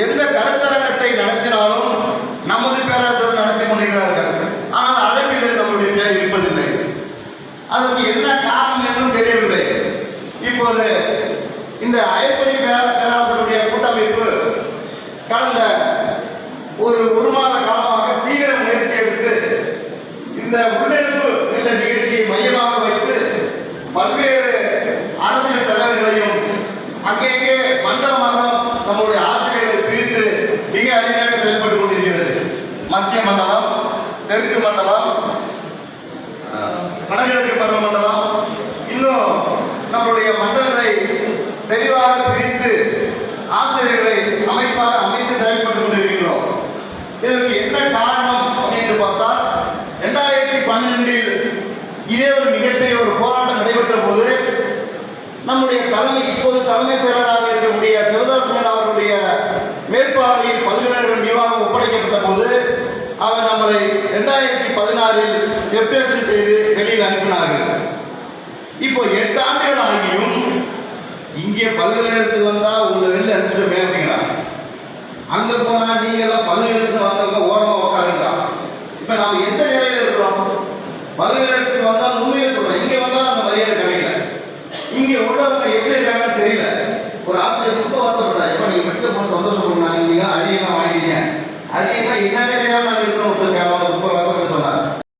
எந்த கருத்தரங்கத்தை நடத்தினாலும் நமது பேராசிரியர் நடத்தி கொண்டிருக்கிறார்கள். ஆனால் அழைப்பில் நம்முடைய பேர் இருப்பதில்லை. அதற்கு என்ன காரணம் என்றும் தெரியவில்லை. இப்போது இந்த அயற்பணி பேராசிரியருடைய கூட்டமைப்பு கடந்த ஒரு மாத காலமாக தீவிர முயற்சி எடுத்து இந்த முன்னெடுப்பு என்ற நிகழ்ச்சியை மையமாக வைத்து பல்வேறு அரசியல் தலைவர்களையும் அங்கங்கே மண்டலமாக நம்முடைய ஆசிரியர்களை பிரித்து மிக அருமையாக செயல்பட்டுக் கொண்டிருக்கிறது. மத்திய மண்டலம், தெற்கு மண்டலம், வடகிழக்கு பருவ மண்டலம், இன்னும் நம்முடைய மண்டலங்களை தெளிவாக பிரித்து ஆசிரியர்களை அமைப்பாக அமைத்து செயல்பட்டுக் கொண்டிருக்கிறோம். இதற்கு என்ன காரணம் அப்படின்னு பார்த்தால் 2012 இதே ஒரு மிகப்பெரிய ஒரு போராட்டம் நடைபெற்ற போது நம்முடைய இப்போது தலைமை செயலராக இருக்கக்கூடிய சிவதாசன் அவர்களுடைய மேற்பார்வையில் பல்கலைக்கழக நிர்வாகம் ஒப்படைக்கப்பட்ட போது அவர் நம்மளை 2016 டெப்டேஷன் செய்து வெளியில் அனுப்பினார்கள். இப்போ 8 ஆண்டுகள் ஆகியும் இங்கே பல்கலைக்கழகத்துக்கு வந்தால் உங்களை வெளியில் அனுப்பிச்சிட்டு அப்படிங்கிறாங்க. அங்கே போனால் நீங்கள் எல்லாம் பல்கலைக்கழகத்துக்கு வந்தவங்க ஓரமாக உட்காருங்கிறான். இப்போ நாம் எந்த நிலையில் இருக்கிறோம்? பல்கலைக்கழகத்துக்கு வந்தால் உண்மையை சொல்கிறோம், இங்கே வந்தால் அந்த மரியாதை கிடைக்கல. இங்கே உள்ளவங்க எப்படி இருக்காங்கன்னு தெரியல. ஒரு ஆசிரியர் ரொம்ப வருத்தப்பட்டார். இப்போ நீங்கள் விட்டு போன சந்தோஷப்படுறாங்க, நீங்கள் அதிகமாக வாங்கிட்டீங்க, அதிகமாக என்னென்ன தெரியாமல் நாங்கள் இருக்கணும், ரொம்ப